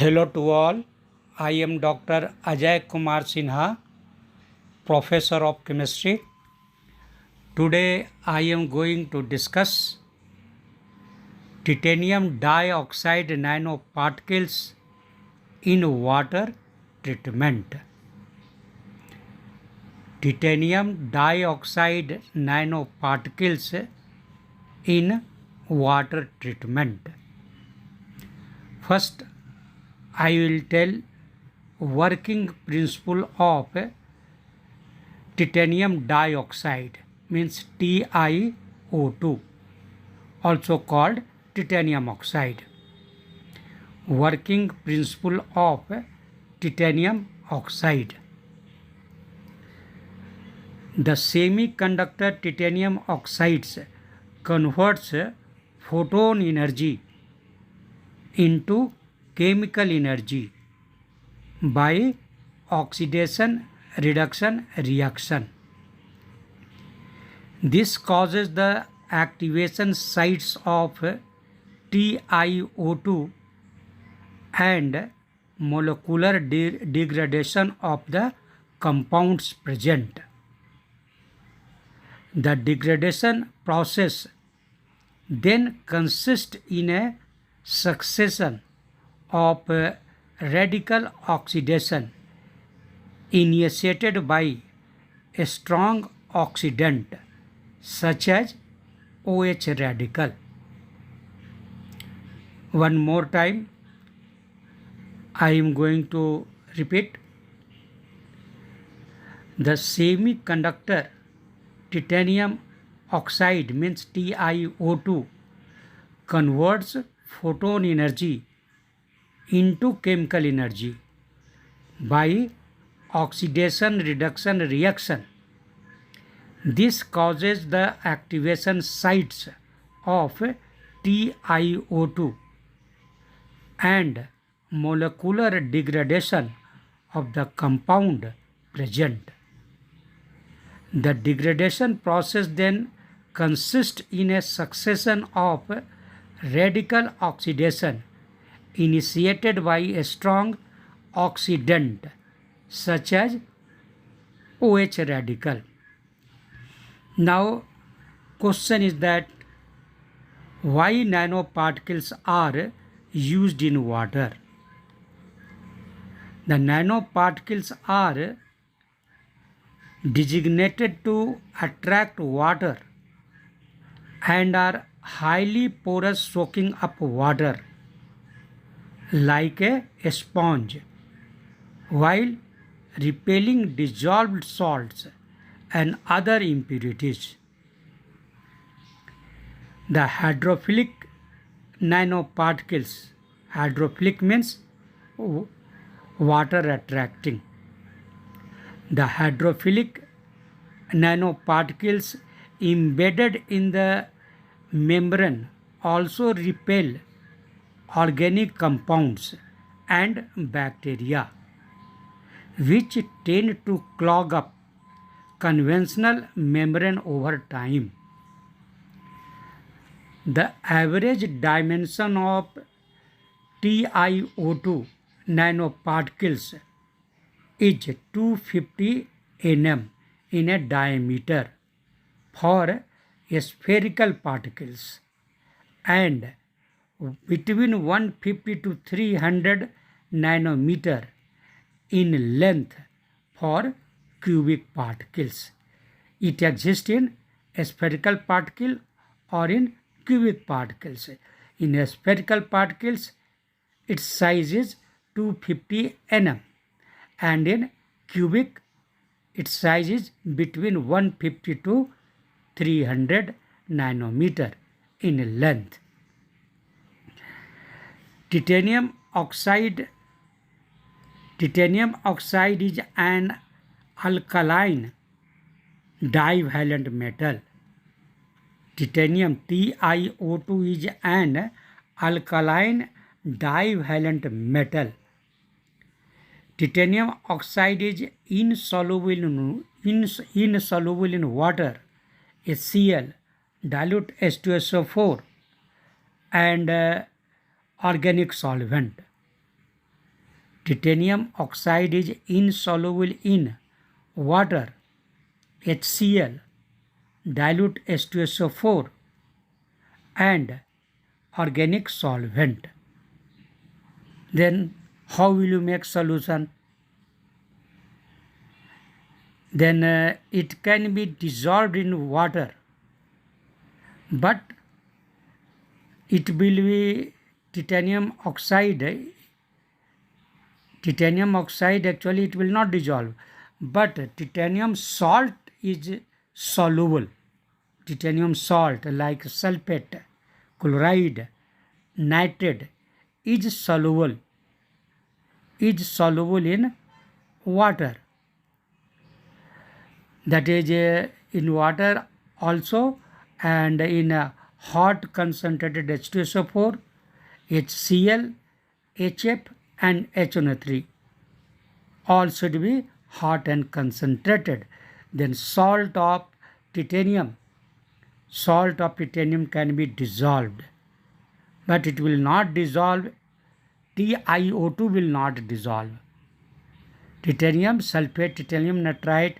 Hello to all. I am Dr. K.SINHA, Professor of Chemistry. Today I am going to discuss titanium dioxide nanoparticles in water treatment. Titanium dioxide nanoparticles in water treatment. First, I will tell working principle of titanium dioxide, means TiO2, also called titanium oxide. Working principle of titanium oxide. The semiconductor titanium oxides converts photon energy into chemical energy by oxidation reduction reaction. This causes the activation sites of TiO2 and molecular degradation of the compounds present. The degradation process then consists in a succession of radical oxidation initiated by a strong oxidant such as OH radical. One more time I am going to repeat. The semiconductor titanium oxide, means TiO2, converts photon energy into chemical energy by oxidation reduction reaction. This causes the activation sites of TiO2 and molecular degradation of the compound present. The degradation process then consists in a succession of radical oxidation initiated by a strong oxidant such as OH radical. Now, question is that why nanoparticles are used in water? The nanoparticles are designated to attract water and are highly porous, soaking up water like a sponge while repelling dissolved salts and other impurities. The hydrophilic nanoparticles, hydrophilic means water attracting. The hydrophilic nanoparticles embedded in the membrane also repel organic compounds and bacteria, which tend to clog up conventional membrane over time. The average dimension of TiO2 nanoparticles is 250 nm in a diameter for spherical particles and between 150 to 300 nanometer in length for cubic particles. It exists in spherical particle or in cubic particles. In spherical particles, its size is 250 nm, and in cubic, its size is between 150 to 300 nanometer in length. Titanium oxide is an alkaline divalent metal. Titanium TiO2 is an alkaline divalent metal. Titanium oxide is insoluble in water, HCl, dilute H2SO4, and organic solvent. Titanium oxide is insoluble in water, HCl, dilute H2SO4 and organic solvent. Then how will you make solution? Then it can be dissolved in water, but it will be titanium oxide. Titanium oxide actually it will not dissolve, but titanium salt is soluble. Titanium salt like sulfate, chloride, nitrate is soluble in water. That is in water also, and in hot concentrated H2SO4, HCl, HF and HNO3 all should be hot and concentrated. Then salt of titanium can be dissolved, but it will not dissolve. TiO2 will not dissolve. Titanium sulfate, titanium nitrate,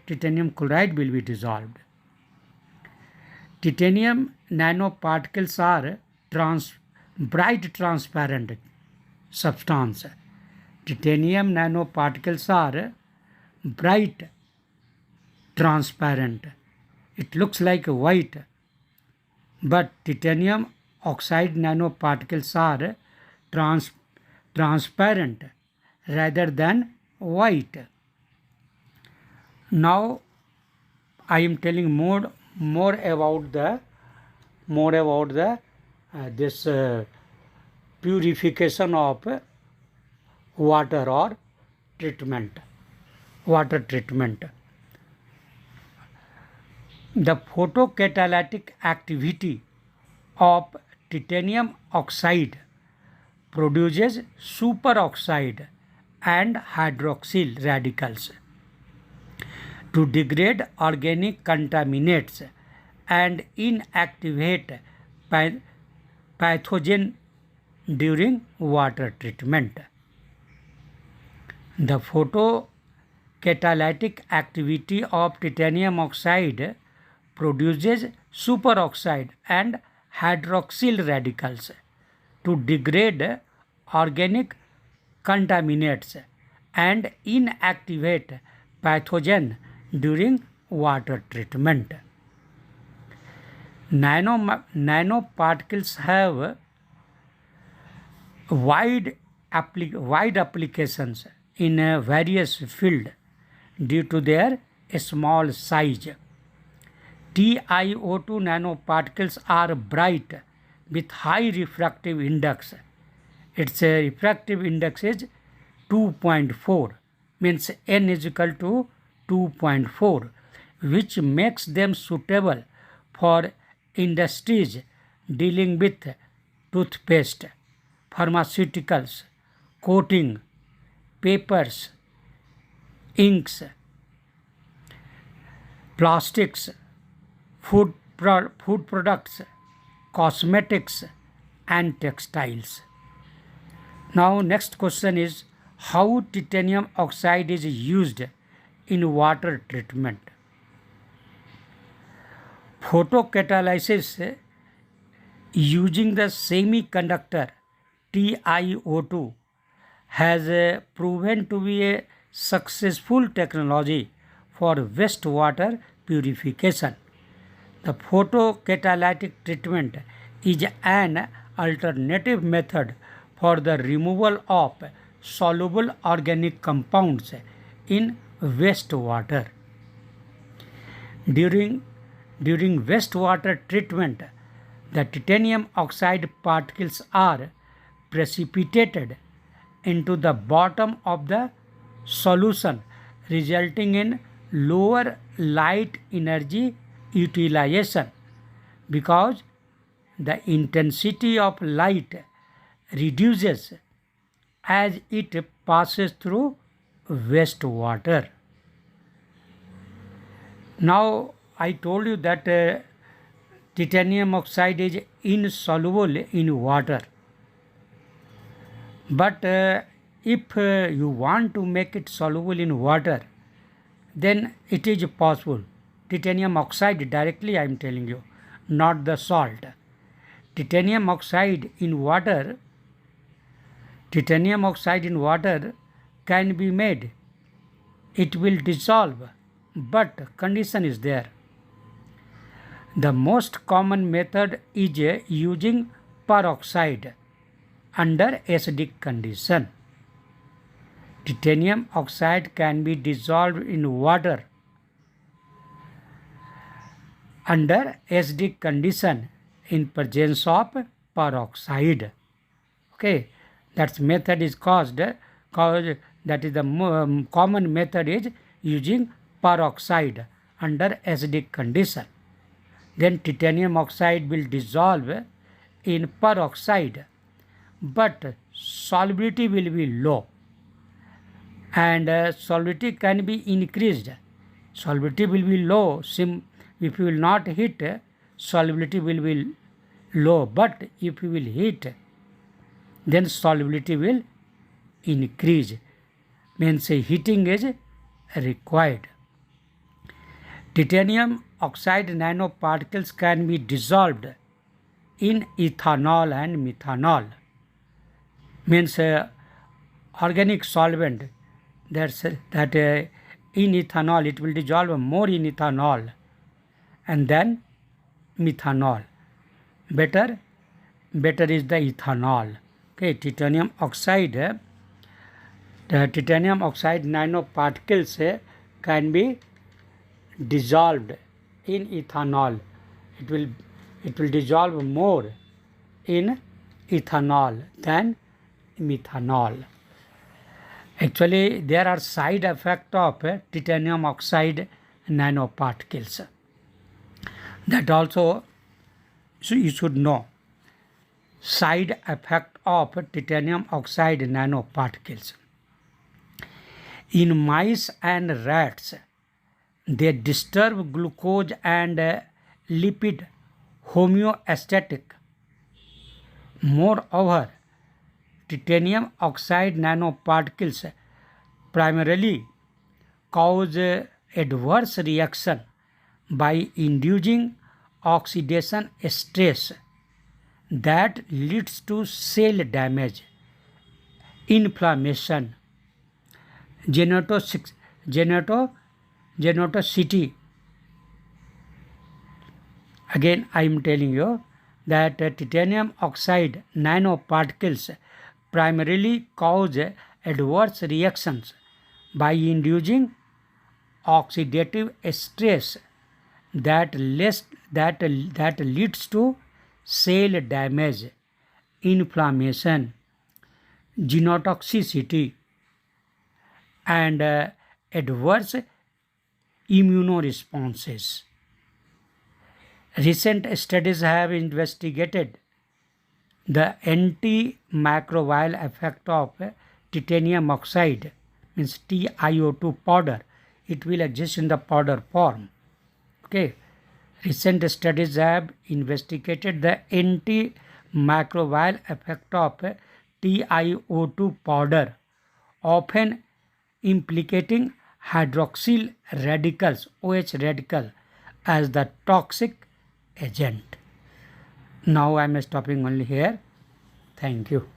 titanium chloride will be dissolved. Titanium nanoparticles are bright transparent substance. Titanium nanoparticles are bright transparent. It looks like white, but titanium oxide nanoparticles are transparent rather than white. Now I am telling more about the this purification of water or water treatment. The photocatalytic activity of titanium oxide produces superoxide and hydroxyl radicals to degrade organic contaminants and inactivate pathogen during water treatment. The photocatalytic activity of titanium oxide produces superoxide and hydroxyl radicals to degrade organic contaminants and inactivate pathogen during water treatment. Nanoparticles have wide applications in various fields due to their small size. TiO2 nanoparticles are bright with high refractive index. Its refractive index is 2.4, means N is equal to 2.4, which makes them suitable for industries dealing with toothpaste, pharmaceuticals, coating, papers, inks, plastics, food products, cosmetics and textiles. Now next question is how titanium oxide is used in water treatment. Photocatalysis using the semiconductor TiO2 has proven to be a successful technology for wastewater purification. The photocatalytic treatment is an alternative method for the removal of soluble organic compounds in wastewater. During wastewater treatment, the titanium oxide particles are precipitated into the bottom of the solution, resulting in lower light energy utilization because the intensity of light reduces as it passes through wastewater. Now I told you that titanium oxide is insoluble in water, but if you want to make it soluble in water, then it is possible. Titanium oxide directly, I am telling you, not the salt. Titanium oxide in water can be made. It will dissolve, but condition is there. The most common method is using peroxide under acidic condition. Titanium oxide can be dissolved in water under acidic condition in presence of peroxide. Okay, that method is that is the common method is using peroxide under acidic condition. Then titanium oxide will dissolve in peroxide, but solubility will be low, and solubility can be increased. Solubility will be low if you will not heat, solubility will be low, but if you will heat, then solubility will increase. Means heating is required. Titanium oxide nanoparticles can be dissolved in ethanol and methanol. Means organic solvent, that in ethanol it will dissolve more in ethanol and then methanol. Better is the ethanol. Okay, titanium oxide nanoparticles can be dissolved in ethanol. It will dissolve more in ethanol than methanol. Actually, there are side effects of titanium oxide nanoparticles. That also you should know. Side effect of titanium oxide nanoparticles. In mice and rats, they disturb glucose and lipid homeostasis. Moreover, titanium oxide nanoparticles primarily cause adverse reaction by inducing oxidation stress that leads to cell damage, inflammation, genotoxicity. Again, I am telling you that titanium oxide nanoparticles primarily cause adverse reactions by inducing oxidative stress that leads to cell damage, inflammation, genotoxicity, and adverse immunoresponses. Recent studies have investigated the antimicrobial effect of titanium oxide, means TiO2 powder. It will exist in the powder form. Okay. Recent studies have investigated the antimicrobial effect of TiO2 powder, often implicating hydroxyl radicals, OH radical, as the toxic agent. Now I am stopping only here. Thank you.